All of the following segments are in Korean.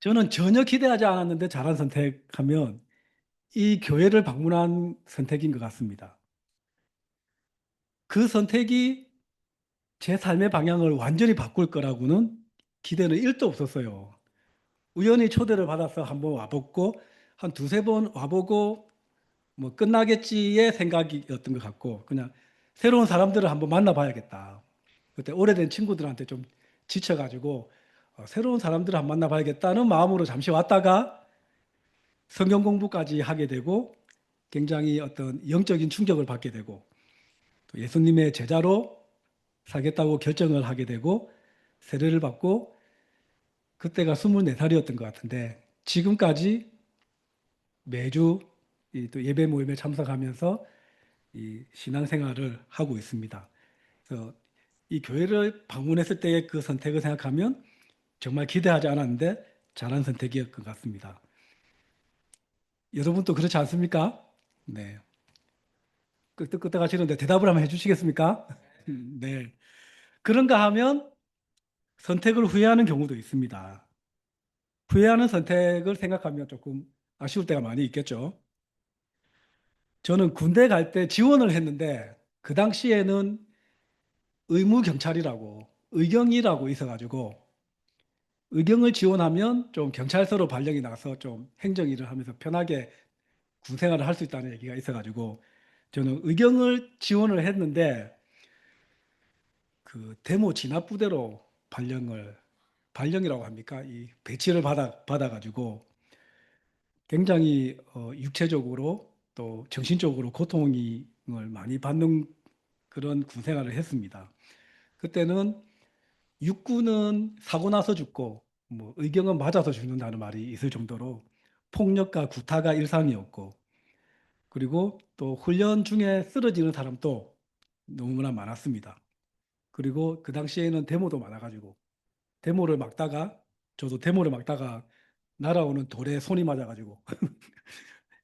저는 전혀 기대하지 않았는데 잘한 선택하면 이 교회를 방문한 선택인 것 같습니다. 그 선택이 제 삶의 방향을 완전히 바꿀 거라고는 기대는 1도 없었어요. 우연히 초대를 받아서 한번 와보고 한 두세 번 와보고 뭐 끝나겠지의 생각이었던 것 같고 그냥 새로운 사람들을 한번 만나봐야겠다. 그때 오래된 친구들한테 좀 지쳐가지고 새로운 사람들을 한번 만나봐야겠다는 마음으로 잠시 왔다가 성경 공부까지 하게 되고 굉장히 어떤 영적인 충격을 받게 되고 또 예수님의 제자로 살겠다고 결정을 하게 되고 세례를 받고 그때가 24살이었던 것 같은데 지금까지 매주 이또 예배 모임에 참석하면서 이 신앙생활을 하고 있습니다. 그래서 이 교회를 방문했을 때의 그 선택을 생각하면 정말 기대하지 않았는데 잘한 선택이었던 것 같습니다. 여러분도 그렇지 않습니까? 네. 끄떡끄떡 하시는데 대답을 한번 해주시겠습니까? 네. 그런가 하면 선택을 후회하는 경우도 있습니다. 후회하는 선택을 생각하면 조금 아쉬울 때가 많이 있겠죠. 저는 군대 갈 때 지원을 했는데 그 당시에는 의무경찰이라고 의경이라고 있어가지고 의경을 지원하면 좀 경찰서로 발령이 나서 좀 행정일을 하면서 편하게 군 생활을 할 수 있다는 얘기가 있어가지고 저는 의경을 지원을 했는데 그 데모 진압부대로 발령이라고 합니까? 이 배치를 받아가지고 굉장히 육체적으로 또 정신적으로 고통을 많이 받는 그런 군 생활을 했습니다. 그때는 육군은 사고 나서 죽고 뭐 의경은 맞아서 죽는다는 말이 있을 정도로 폭력과 구타가 일상이었고 그리고 또 훈련 중에 쓰러지는 사람도 너무나 많았습니다. 그리고 그 당시에는 데모도 많아가지고 데모를 막다가 저도 데모를 막다가 날아오는 돌에 손이 맞아가지고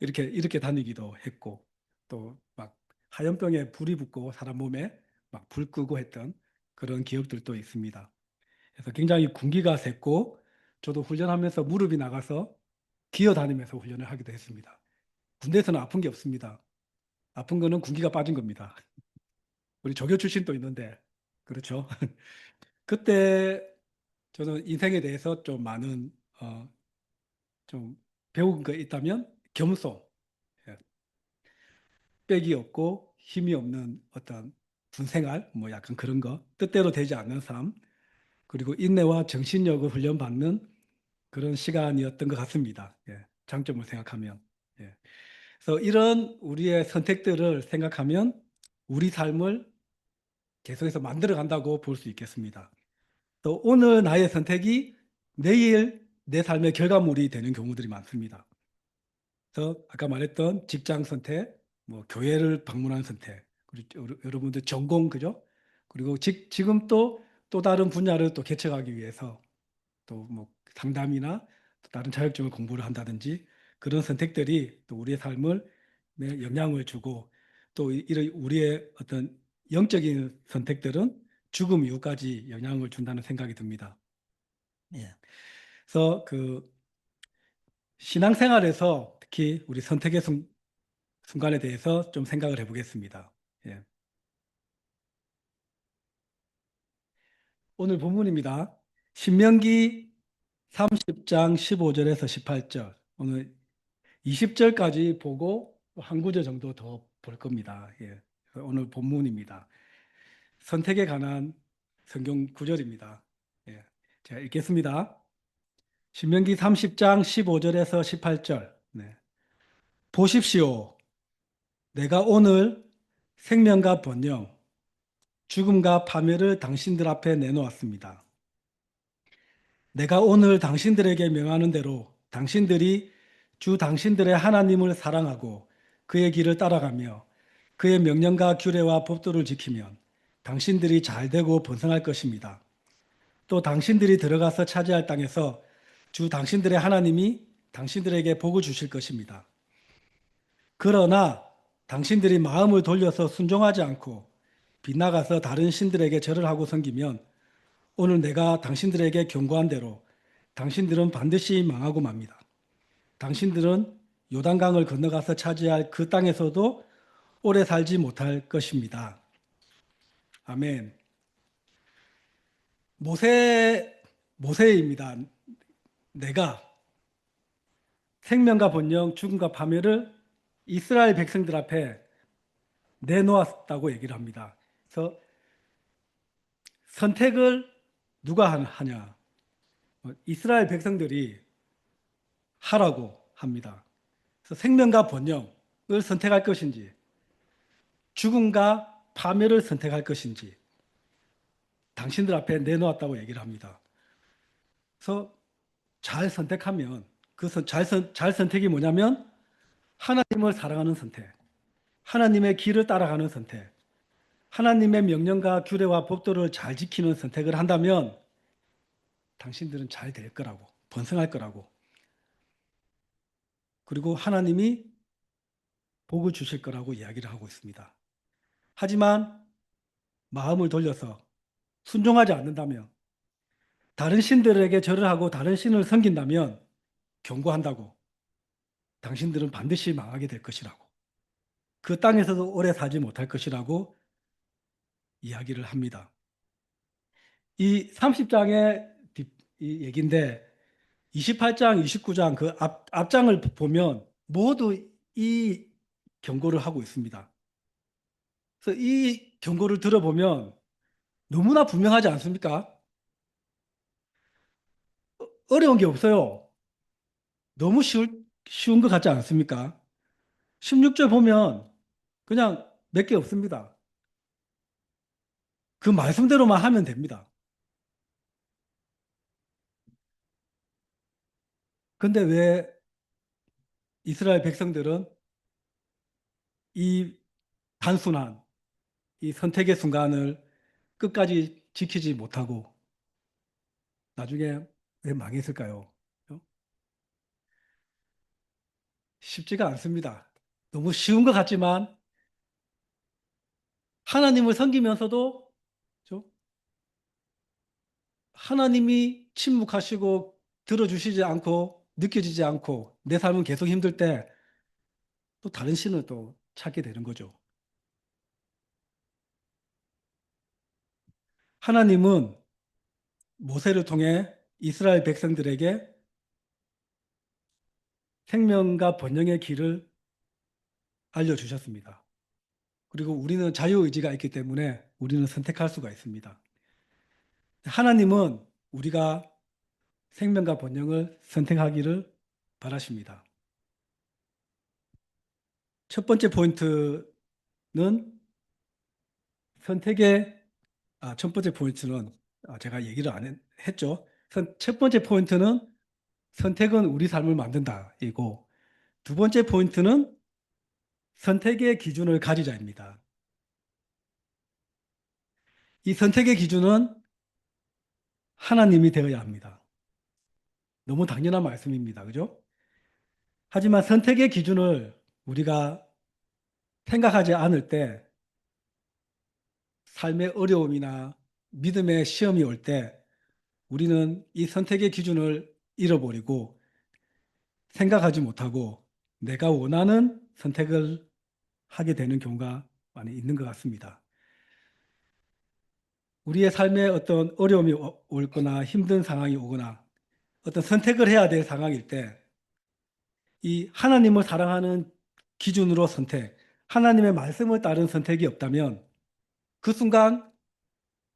이렇게 다니기도 했고 또 막 하염병에 불이 붙고 사람 몸에 막 불 끄고 했던 그런 기억들도 있습니다. 그래서 굉장히 군기가 셌고 저도 훈련하면서 무릎이 나가서 기어 다니면서 훈련을 하기도 했습니다. 군대에서는 아픈 게 없습니다. 아픈 거는 군기가 빠진 겁니다. 우리 조교 출신도 있는데 그렇죠. 그때 저는 인생에 대해서 좀 많은 좀 배운 거 있다면 겸손, 예, 빽이 없고 힘이 없는 어떤 군생활, 뭐 약간 그런 거, 뜻대로 되지 않는 삶, 그리고 인내와 정신력을 훈련받는 그런 시간이었던 것 같습니다. 예, 장점을 생각하면. 예. 그래서 이런 우리의 선택들을 생각하면 우리 삶을 계속해서 만들어 간다고 볼 수 있겠습니다. 또 오늘 나의 선택이 내일 내 삶의 결과물이 되는 경우들이 많습니다. 그래서 아까 말했던 직장 선택, 뭐 교회를 방문한 선택, 그리고 여러분들 전공 그죠? 그리고 지금 또 다른 분야를 또 개척하기 위해서 또 뭐 상담이나 또 다른 자격증을 공부를 한다든지 그런 선택들이 또 우리의 삶을 영향을 주고 또 이런 우리의 어떤 영적인 선택들은 죽음 이후까지 영향을 준다는 생각이 듭니다. 예. 그래서 그 신앙생활에서 특히 우리 선택의 순간에 대해서 좀 생각을 해보겠습니다. 예. 오늘 본문입니다. 신명기 30장 15절에서 18절. 오늘 20절까지 보고 한 구절 정도 더 볼 겁니다. 예. 오늘 본문입니다. 선택에 관한 성경 구절입니다. 예. 제가 읽겠습니다. 신명기 30장 15절에서 18절. 네. 보십시오. 내가 오늘 생명과 번영, 죽음과 파멸을 당신들 앞에 내놓았습니다. 내가 오늘 당신들에게 명하는 대로 당신들이 주 당신들의 하나님을 사랑하고 그의 길을 따라가며 그의 명령과 규례와 법도를 지키면 당신들이 잘 되고 번성할 것입니다. 또 당신들이 들어가서 차지할 땅에서 주 당신들의 하나님이 당신들에게 복을 주실 것입니다. 그러나 당신들이 마음을 돌려서 순종하지 않고 빗나가서 다른 신들에게 절을 하고 섬기면 오늘 내가 당신들에게 경고한 대로 당신들은 반드시 망하고 맙니다. 당신들은 요단강을 건너가서 차지할 그 땅에서도 오래 살지 못할 것입니다. 아멘. 모세입니다. 내가 생명과 번영, 죽음과 파멸을 이스라엘 백성들 앞에 내놓았다고 얘기를 합니다. 그래서 선택을 누가 하냐? 이스라엘 백성들이 하라고 합니다. 그래서 생명과 번영을 선택할 것인지, 죽음과 파멸을 선택할 것인지, 당신들 앞에 내놓았다고 얘기를 합니다. 그래서 잘 선택하면, 잘 선택이 뭐냐면, 하나님을 사랑하는 선택, 하나님의 길을 따라가는 선택, 하나님의 명령과 규례와 법도를 잘 지키는 선택을 한다면 당신들은 잘 될 거라고, 번성할 거라고, 그리고 하나님이 복을 주실 거라고 이야기를 하고 있습니다. 하지만 마음을 돌려서 순종하지 않는다면, 다른 신들에게 절을 하고 다른 신을 섬긴다면 경고한다고, 당신들은 반드시 망하게 될 것이라고, 그 땅에서도 오래 살지 못할 것이라고 이야기를 합니다. 이 30장의 이 얘기인데 28장, 29장 그 앞장을 보면 모두 이 경고를 하고 있습니다. 그래서 이 경고를 들어보면 너무나 분명하지 않습니까? 어려운 게 없어요. 너무 쉬운 것 같지 않습니까? 16절 보면 그냥 몇 개 없습니다. 그 말씀대로만 하면 됩니다. 근데 왜 이스라엘 백성들은 이 단순한 이 선택의 순간을 끝까지 지키지 못하고 나중에 왜 망했을까요? 어? 쉽지가 않습니다. 너무 쉬운 것 같지만 하나님을 섬기면서도 하나님이 침묵하시고 들어주시지 않고 느껴지지 않고 내 삶은 계속 힘들 때 또 다른 신을 또 찾게 되는 거죠. 하나님은 모세를 통해 이스라엘 백성들에게 생명과 번영의 길을 알려주셨습니다. 그리고 우리는 자유의지가 있기 때문에 우리는 선택할 수가 있습니다. 하나님은 우리가 생명과 번영을 선택하기를 바라십니다. 첫 번째 포인트는 선택의 첫 번째 포인트는 제가 얘기를 안 했죠. 첫 번째 포인트는 선택은 우리 삶을 만든다이고 두 번째 포인트는 선택의 기준을 가지자입니다. 이 선택의 기준은 하나님이 되어야 합니다. 너무 당연한 말씀입니다. 그죠? 하지만 선택의 기준을 우리가 생각하지 않을 때 삶의 어려움이나 믿음의 시험이 올 때 우리는 이 선택의 기준을 잃어버리고 생각하지 못하고 내가 원하는 선택을 하게 되는 경우가 많이 있는 것 같습니다. 우리의 삶에 어떤 어려움이 오거나 힘든 상황이 오거나 어떤 선택을 해야 될 상황일 때 이 하나님을 사랑하는 기준으로 선택, 하나님의 말씀을 따른 선택이 없다면 그 순간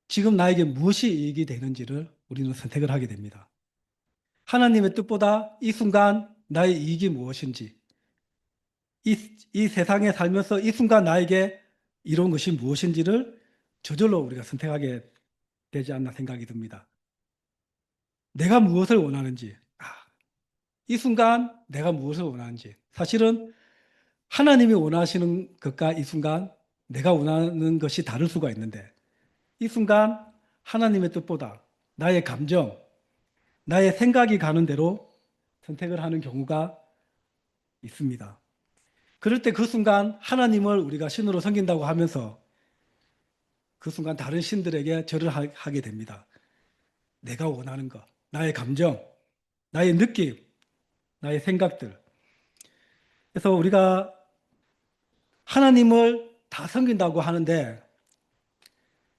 지금 나에게 무엇이 이익이 되는지를 우리는 선택을 하게 됩니다. 하나님의 뜻보다 이 순간 나의 이익이 무엇인지, 이 세상에 살면서 이 순간 나에게 이런 것이 무엇인지를 저절로 우리가 선택하게 되지 않나 생각이 듭니다. 내가 무엇을 원하는지, 이 순간 내가 무엇을 원하는지, 사실은 하나님이 원하시는 것과 이 순간 내가 원하는 것이 다를 수가 있는데, 이 순간 하나님의 뜻보다 나의 감정, 나의 생각이 가는 대로 선택을 하는 경우가 있습니다. 그럴 때 그 순간 하나님을 우리가 신으로 섬긴다고 하면서 그 순간 다른 신들에게 절을 하게 됩니다. 내가 원하는 것, 나의 감정, 나의 느낌, 나의 생각들. 그래서 우리가 하나님을 다 섬긴다고 하는데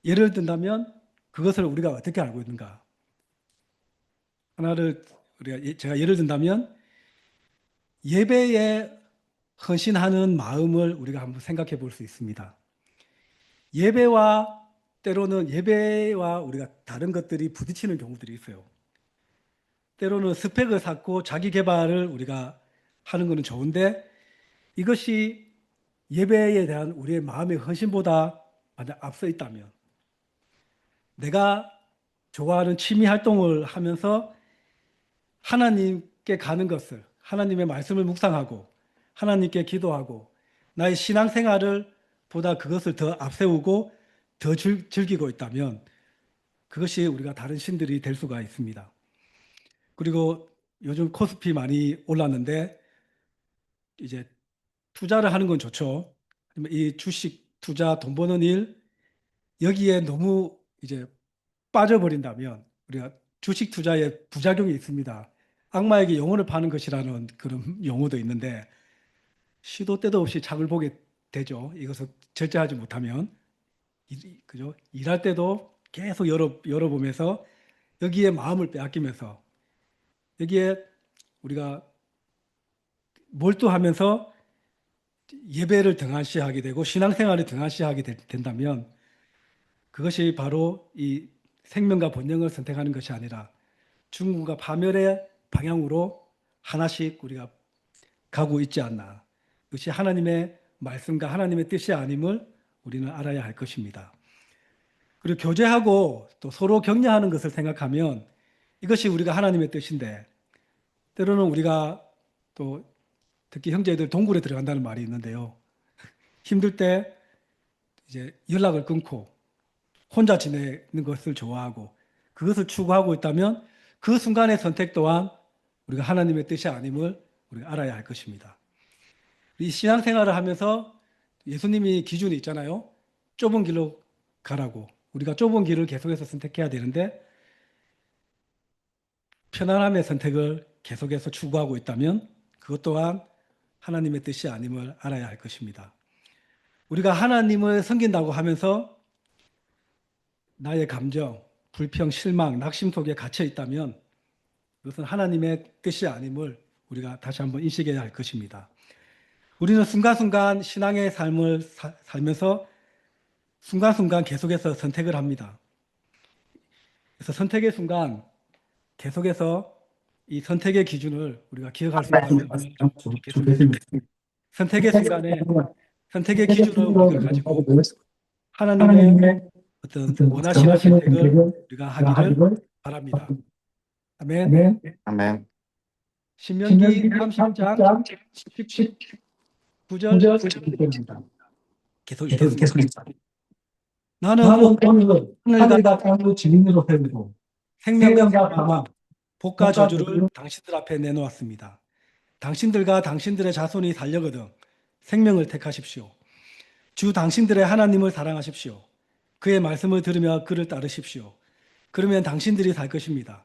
예를 든다면 그것을 우리가 어떻게 알고 있는가? 하나를 제가 예를 든다면 예배에 헌신하는 마음을 우리가 한번 생각해 볼 수 있습니다. 예배와 때로는 예배와 우리가 다른 것들이 부딪히는 경우들이 있어요. 때로는 스펙을 쌓고 자기 개발을 우리가 하는 것은 좋은데 이것이 예배에 대한 우리의 마음의 헌신보다 만약 앞서 있다면 내가 좋아하는 취미 활동을 하면서 하나님께 가는 것을 하나님의 말씀을 묵상하고 하나님께 기도하고 나의 신앙생활을 보다 그것을 더 앞세우고 더 즐기고 있다면 그것이 우리가 다른 신들이 될 수가 있습니다. 그리고 요즘 코스피 많이 올랐는데 이제 투자를 하는 건 좋죠. 이 주식 투자 돈 버는 일 여기에 너무 이제 빠져버린다면 우리가 주식 투자에 부작용이 있습니다. 악마에게 영혼을 파는 것이라는 그런 용어도 있는데 시도 때도 없이 착을 보게 되죠. 이것을 절제하지 못하면 그죠? 일할 때도 계속 열어보면서 여기에 마음을 빼앗기면서 여기에 우리가 몰두하면서 예배를 등한시하게 되고 신앙생활을 등한시하게 된다면 그것이 바로 이 생명과 번영을 선택하는 것이 아니라 죽음과 파멸의 방향으로 하나씩 우리가 가고 있지 않나. 이것이 하나님의 말씀과 하나님의 뜻이 아님을 우리는 알아야 할 것입니다. 그리고 교제하고 또 서로 격려하는 것을 생각하면 이것이 우리가 하나님의 뜻인데 때로는 우리가 또 특히 형제들 동굴에 들어간다는 말이 있는데요. 힘들 때 이제 연락을 끊고 혼자 지내는 것을 좋아하고 그것을 추구하고 있다면 그 순간의 선택 또한 우리가 하나님의 뜻이 아님을 우리가 알아야 할 것입니다. 이 신앙생활을 하면서 예수님이 기준이 있잖아요. 좁은 길로 가라고. 우리가 좁은 길을 계속해서 선택해야 되는데 편안함의 선택을 계속해서 추구하고 있다면 그것 또한 하나님의 뜻이 아님을 알아야 할 것입니다. 우리가 하나님을 섬긴다고 하면서 나의 감정, 불평, 실망, 낙심 속에 갇혀 있다면 그것은 하나님의 뜻이 아님을 우리가 다시 한번 인식해야 할 것입니다. 우리는 순간순간 신앙의 삶을 살면서 순간순간 계속해서 선택을 합니다. 그래서 선택의 순간 계속해서 이 선택의 기준을 우리가 기억할 수 있다면 좋겠습니다. 선택의 순간에 선택의 기준을 우리가 가지고 하나님의 어떤 원하시는 선택을 우리가 하기를 바랍니다. 아멘. 아멘. 신명기 30장 19절 계속 읽겠습니다. 나는 오늘 하늘과 땅을 증인으로 세우고 생명과 생명과 사망, 사망, 복과 저주를 당신들 앞에 내놓았습니다. 당신들과 당신들의 자손이 살려거든 생명을 택하십시오. 주 당신들의 하나님을 사랑하십시오. 그의 말씀을 들으며 그를 따르십시오. 그러면 당신들이 살 것입니다.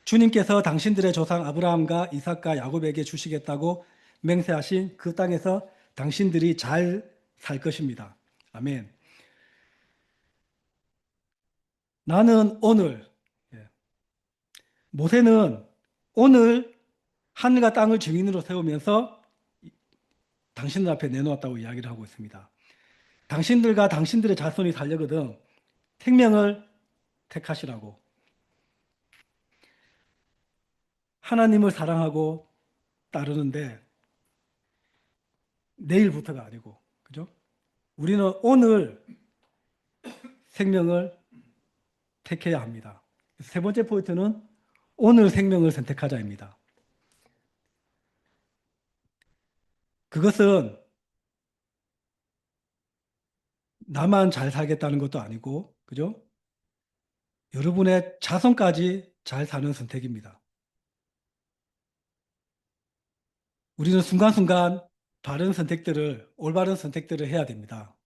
주님께서 당신들의 조상 아브라함과 이삭과 야곱에게 주시겠다고 맹세하신 그 땅에서 당신들이 잘 살 것입니다. 아멘. 나는 오늘, 모세는 오늘 하늘과 땅을 증인으로 세우면서 당신들 앞에 내놓았다고 이야기를 하고 있습니다. 당신들과 당신들의 자손이 살려거든 생명을 택하시라고. 하나님을 사랑하고 따르는데 내일부터가 아니고, 그죠? 우리는 오늘 생명을 택해야 합니다. 세 번째 포인트는 오늘 생명을 선택하자입니다. 그것은 나만 잘 살겠다는 것도 아니고, 그죠? 여러분의 자손까지 잘 사는 선택입니다. 우리는 순간순간 바른 선택들을, 올바른 선택들을 해야 됩니다.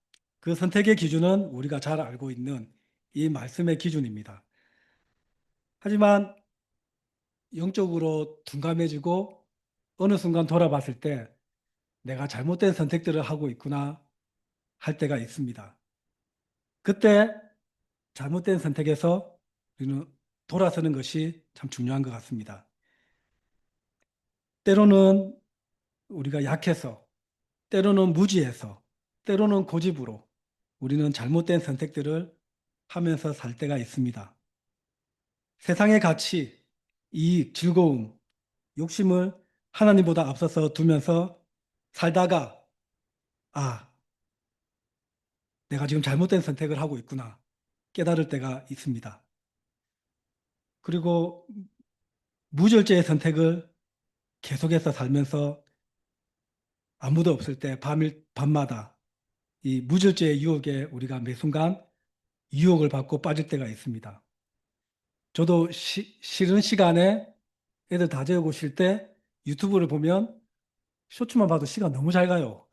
그 선택의 기준은 우리가 잘 알고 있는 이 말씀의 기준입니다. 하지만 영적으로 둔감해지고 어느 순간 돌아봤을 때 내가 잘못된 선택들을 하고 있구나 할 때가 있습니다. 그때 잘못된 선택에서 우리는 돌아서는 것이 참 중요한 것 같습니다. 때로는 우리가 약해서, 때로는 무지해서, 때로는 고집으로 우리는 잘못된 선택들을 하면서 살 때가 있습니다. 세상의 가치, 이익, 즐거움, 욕심을 하나님보다 앞서서 두면서 살다가, 아, 내가 지금 잘못된 선택을 하고 있구나 깨달을 때가 있습니다. 그리고 무절제의 선택을 계속해서 살면서 아무도 없을 때 밤마다 이 무절제의 유혹에 우리가 매 순간 유혹을 받고 빠질 때가 있습니다. 저도 쉬는 시간에 애들 다 재우고 쉴 때 유튜브를 보면 쇼츠만 봐도 시간 너무 잘 가요.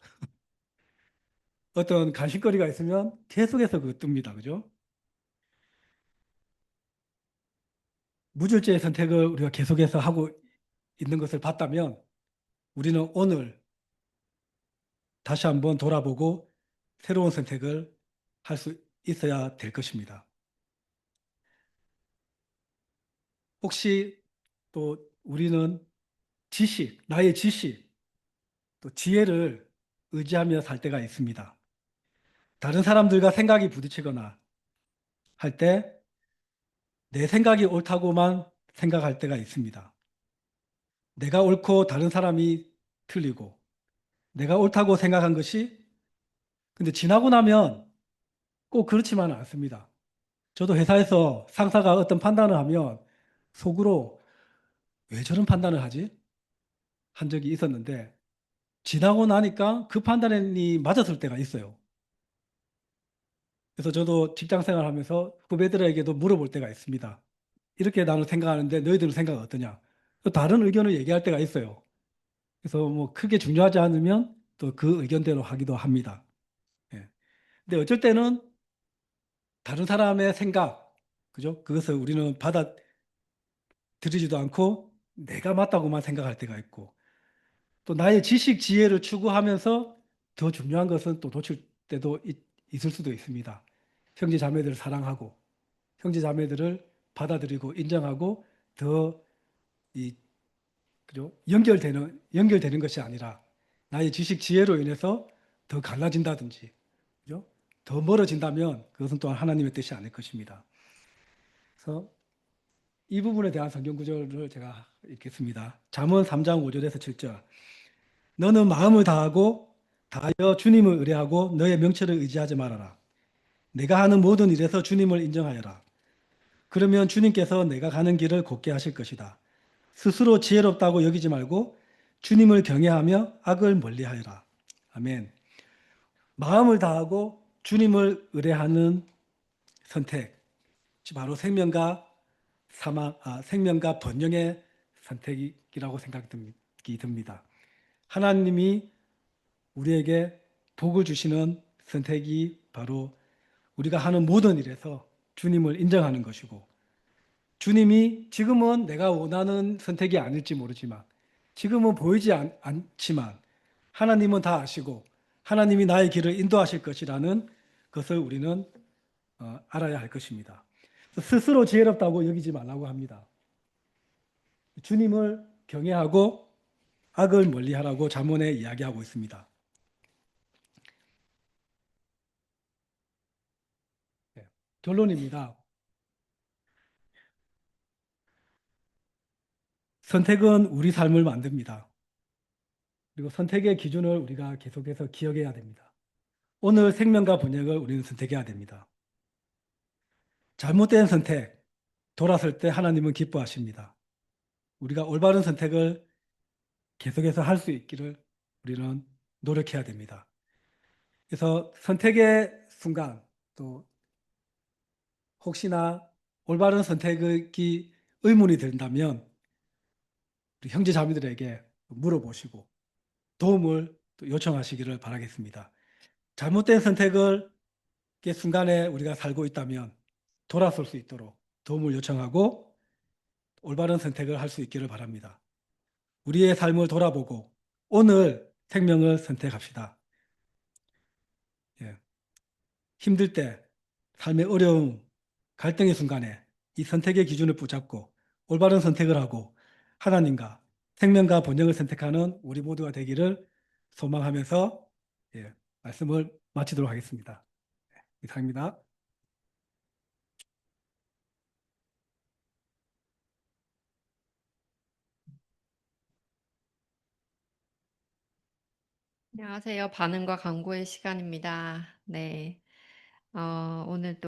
어떤 간식거리가 있으면 계속해서 그거 뜹니다. 그죠? 무절제의 선택을 우리가 계속해서 하고 있는 것을 봤다면 우리는 오늘 다시 한번 돌아보고 새로운 선택을 할 수 있어야 될 것입니다. 혹시 또 우리는 나의 지식, 또 지혜를 의지하며 살 때가 있습니다. 다른 사람들과 생각이 부딪히거나 할 때 내 생각이 옳다고만 생각할 때가 있습니다. 내가 옳고 다른 사람이 틀리고 내가 옳다고 생각한 것이 근데 지나고 나면 꼭 그렇지만은 않습니다. 저도 회사에서 상사가 어떤 판단을 하면 속으로 왜 저런 판단을 하지? 한 적이 있었는데 지나고 나니까 그 판단이 맞았을 때가 있어요. 그래서 저도 직장 생활하면서 후배들에게도 물어볼 때가 있습니다. 이렇게 나는 생각하는데 너희들은 생각 어떠냐? 다른 의견을 얘기할 때가 있어요. 그래서 뭐 크게 중요하지 않으면 또 그 의견대로 하기도 합니다. 예. 근데 어쩔 때는 다른 사람의 생각, 그죠? 그것을 우리는 받아들이지도 않고 내가 맞다고만 생각할 때가 있고 또 나의 지식, 지혜를 추구하면서 더 중요한 것은 또 놓칠 때도 있을 수도 있습니다. 형제 자매들을 사랑하고 형제 자매들을 받아들이고 인정하고 더 이, 그죠? 연결되는 것이 아니라 나의 지식, 지혜로 인해서 더 갈라진다든지, 그죠? 더 멀어진다면 그것은 또한 하나님의 뜻이 아닐 것입니다. 그래서 이 부분에 대한 성경 구절을 제가 읽겠습니다. 잠언 3장 5절에서 7절. 너는 마음을 다하고 다하여 주님을 의뢰하고 너의 명철을 의지하지 말아라. 내가 하는 모든 일에서 주님을 인정하여라. 그러면 주님께서 내가 가는 길을 곱게 하실 것이다. 스스로 지혜롭다고 여기지 말고 주님을 경외하며 악을 멀리하여라. 아멘. 마음을 다하고 주님을 의뢰하는 선택, 바로 생명과 번영의 선택이라고 생각이 듭니다. 하나님이 우리에게 복을 주시는 선택이 바로 우리가 하는 모든 일에서 주님을 인정하는 것이고 주님이 지금은 내가 원하는 선택이 아닐지 모르지만 지금은 보이지 않지만 하나님은 다 아시고 하나님이 나의 길을 인도하실 것이라는 것을 우리는 알아야 할 것입니다. 스스로 지혜롭다고 여기지 말라고 합니다. 주님을 경외하고 악을 멀리하라고 잠언에 이야기하고 있습니다. 네, 결론입니다. 선택은 우리 삶을 만듭니다. 그리고 선택의 기준을 우리가 계속해서 기억해야 됩니다. 오늘 생명과 번영을 우리는 선택해야 됩니다. 잘못된 선택, 돌아설 때 하나님은 기뻐하십니다. 우리가 올바른 선택을 계속해서 할 수 있기를 우리는 노력해야 됩니다. 그래서 선택의 순간 또 혹시나 올바른 선택이 의문이 든다면 우리 형제 자매들에게 물어보시고 도움을 또 요청하시기를 바라겠습니다. 잘못된 선택을 순간에 우리가 살고 있다면 돌아설 수 있도록 도움을 요청하고 올바른 선택을 할 수 있기를 바랍니다. 우리의 삶을 돌아보고 오늘 생명을 선택합시다. 예. 힘들 때, 삶의 어려움, 갈등의 순간에 이 선택의 기준을 붙잡고 올바른 선택을 하고 하나님과 생명과 번영을 선택하는 우리 모두가 되기를 소망하면서 예, 말씀을 마치도록 하겠습니다. 이상입니다. 안녕하세요. 반응과 광고의 시간입니다. 네. 오늘 또